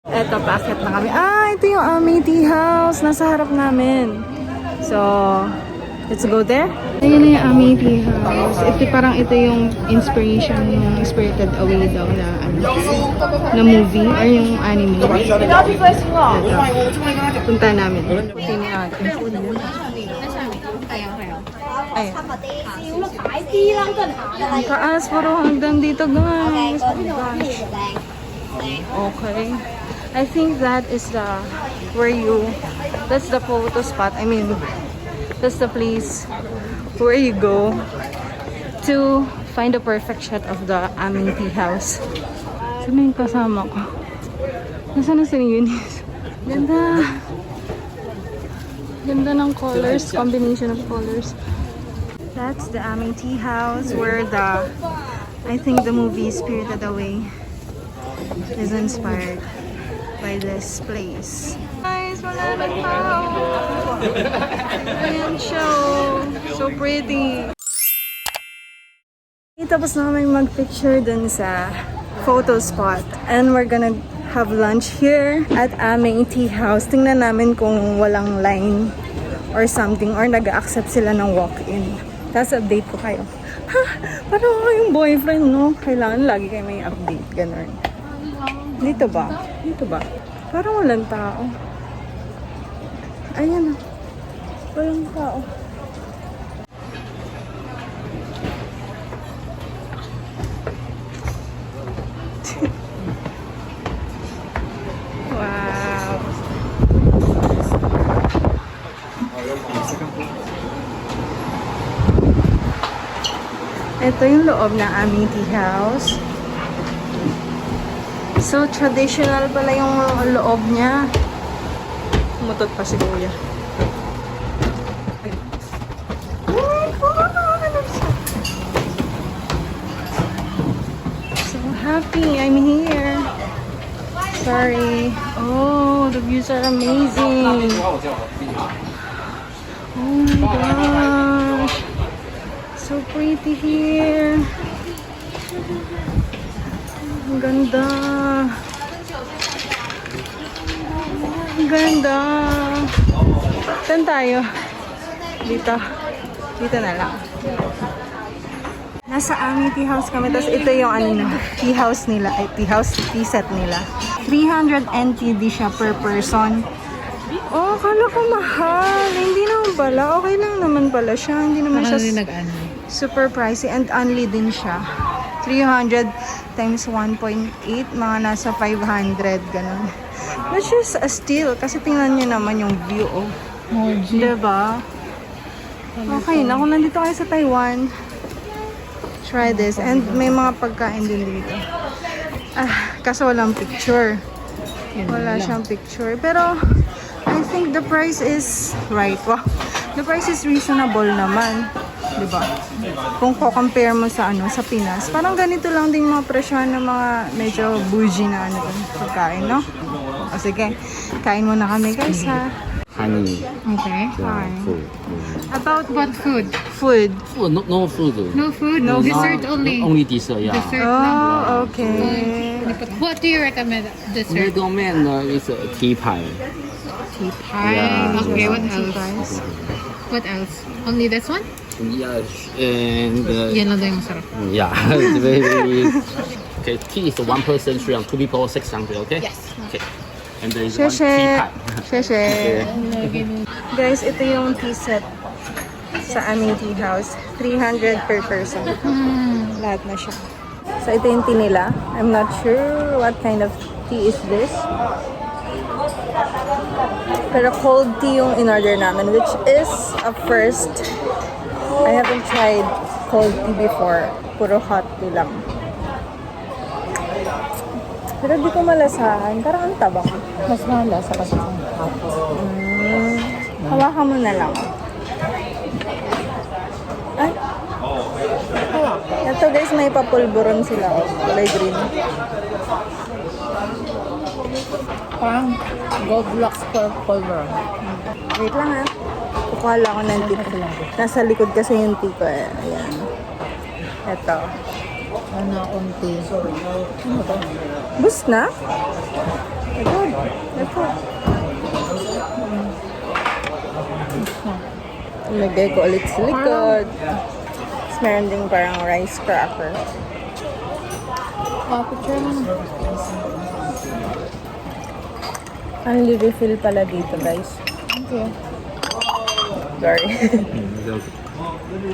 Eto, paakyat na kami. Ito yung Amei Teahouse. Nasa harap namin. So, let's go there. Ayun na yung Amei Teahouse. Ito yung inspiration ng Spirited Away daw na movie or yung anime. Punta namin. Sini ate. Ayan. Ang taas, puro hanggang dito guys. Okay. I think that is that's the photo spot. I mean, that's the place where you go to find the perfect shot of the Amei Teahouse. Sino yung kasama ko? Nasaan na si Eunice? Ganda. Ganda ng colors, combination of colors. That's the Amei Teahouse where I think the movie Spirited Away is inspired by this place. Guys, wala na tao. Ayan siya. So pretty. Tapos na kami mag-picture dun sa photo spot. And we're gonna have lunch here at Amei Teahouse. Tingnan namin kung walang line or something or nag-accept sila ng walk-in. Tapos update ko kayo. Ha? Parang ako yung boyfriend, no? Kailangan lagi kayo may update. Ganun. Dito ba? Dito ba? Parang walang tao. Ayan. Walang tao. Wow. Ito yung loob ng Amei Teahouse. So, traditional pala yung loob niya. Umutot pa si Kuya. So happy I'm here. Sorry. Oh, the views are amazing. Oh my gosh. So pretty here. Ang ganda. Ang ganda. Saan tayo? Dito. Dito na lang. Nasa Amei Teahouse kami. Tapos ito yung tea house nila. Ay, tea set nila. 300 NTD siya per person. Oh, kala ko mahal. Hindi naman pala. Okay lang naman pala siya. Hindi naman siya super pricey. And only din siya. 300 times 1.8, mga nasa 500, ganun. Which is a steal, kasi tingnan nyo naman yung view, oh. Diba? Okay na, kung nandito kayo sa Taiwan, try this. And may mga pagkain din dito. Kaso walang picture. Wala siyang picture. Pero, I think the price is right. Wow. The price is reasonable naman. Diba? Kung compare mo sa sa Pinas, parang ganito lang din mga presyon ng mga medyo bougie na pagkain, no? O sige, kain muna kami guys, ha? Honey. Okay, fine. Food. About what food? Food. No food. No food, no dessert only. Only dessert, yeah. Dessert Oh, okay. What do you recommend dessert? Recommend is tea pie. Tea pie. Yeah. Okay, what else? What else? Only this one? Yeah, and Yan lang daw yung masarap. yeah, it's very. Okay, tea is 1 person 300, 2 people 600. Okay. Yes. Okay. And there is one tea Sheshe. pie. Sheshe. Okay. Guys, ito yung tea set sa Amei Teahouse. 300 per person. Lahat na siya. So, ito yung tea nila. I'm not sure what kind of tea is this. Pero cold tea yung in-order namin, which is a first. I haven't tried cold tea before. Puro hot tea lang. Pero di ko malasahan. Parang ang tabang. Mas malasa kasi sa hot. Hawakan mo na lang. Ay. Ito guys, may papulburon sila. Kulay green. Parang Goldilocks pulver. Wait lang ha. Kukuha lang ako ng tea. Nasa likod kasi yung tea ko eh. Ayan. Ito. Ano, unti. Bus na? Good. Ito. Lagay ko ulit sa likod. Tapos meron ding parang rice cracker. Picture mo na. Only refill pala dito, guys. Okay. Sorry.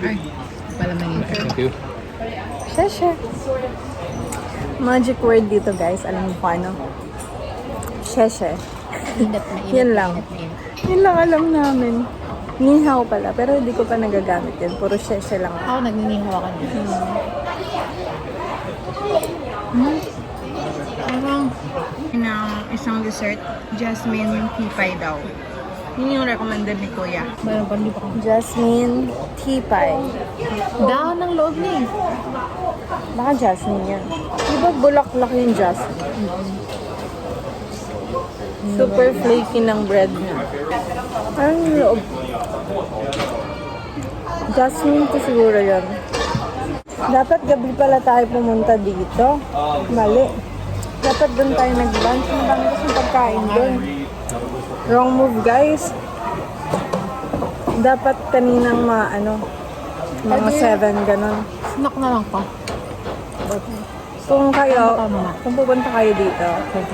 Ay, pala manito. Thank you. Sheshe. Magic word dito, guys. Alam mo po ano? Sheshe. Init na init. Yan lang. Yun lang alam namin. Nihaw pala, pero hindi ko pa nagagamit yun. Puro sheshe lang. Ako nagninihaw ka niya. Parang Isang dessert, jasmine tea pie daw. Yun yung recommended ni Kuya. mayroon pa hindi pa kami. Jasmine tea pie. Dahon ng loob niya eh. Baka jasmine yan. Di ba bulaklak yung jasmine? Super flaky ng bread niya. Parang yung loob. Jasmine to siguro yan. Dapat gabi pala tayo pumunta dito. Mali. Dapat doon tayo nag-lunch. Madami kasi pagkain doon. Wrong move, guys. Dapat kaninang mga 7 ganon. Snack na lang pa. Kung kayo, Tama. kung pupunta kayo dito,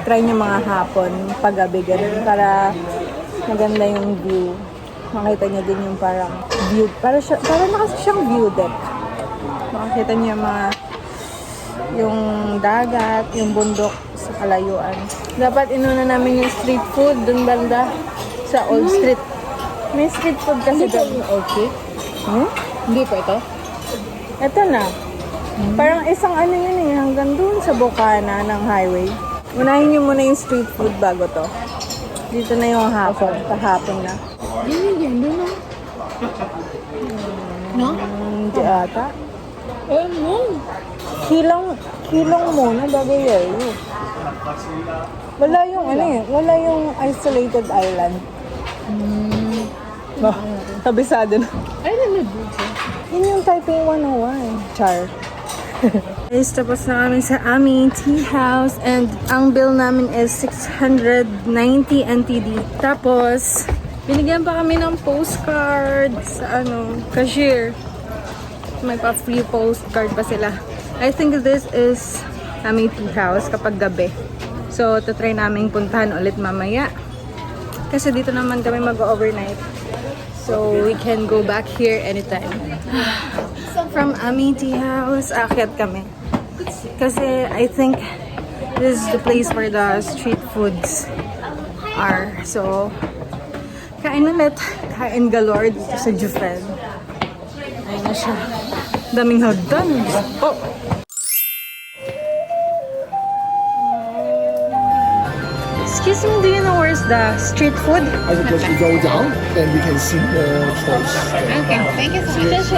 try nyo mga hapon, paggabi ganun, para maganda yung view. Makita nyo din yung parang view. Para na kasi siyang view deck. Makikita nyo yung dagat, yung bundok sa kalayuan. Dapat inuna namin yung street food dun banda sa Old Street. May street food kasi doon. Okay. Hindi pa ito? Ito na. Parang isang yun eh, hanggang dun sa bukana ng highway. Unahin nyo muna yung street food bago to. Dito na yung hapon, kahapon na. Yan, doon na. No? Hindi ata. No. Kilong muna bago yun. Wala yung wala yung isolated island. Oh, kabisado na. Ay, nalabog. Yun yung Taipei 101. Char. Guys, tapos na kami sa Amei Teahouse and ang bill namin is 690 NTD. Tapos, binigyan pa kami ng postcard sa cashier. May pa-free postcard pa sila. I think this is Amei Teahouse kapag gabi. So, tatry namin puntahan ulit mamaya. Kasi dito naman kami mag-overnight. So, we can go back here anytime. From Amei Teahouse, aakyat kami. Kasi I think this is the place where the street foods are. So, kain ulit. Kain galore dito sa Jufen. Ayun na siya. Daming hagdan. Oh! Excuse me, do you know where's the street food? I suggest you go down, then we can see the choice. Okay, thank you so much.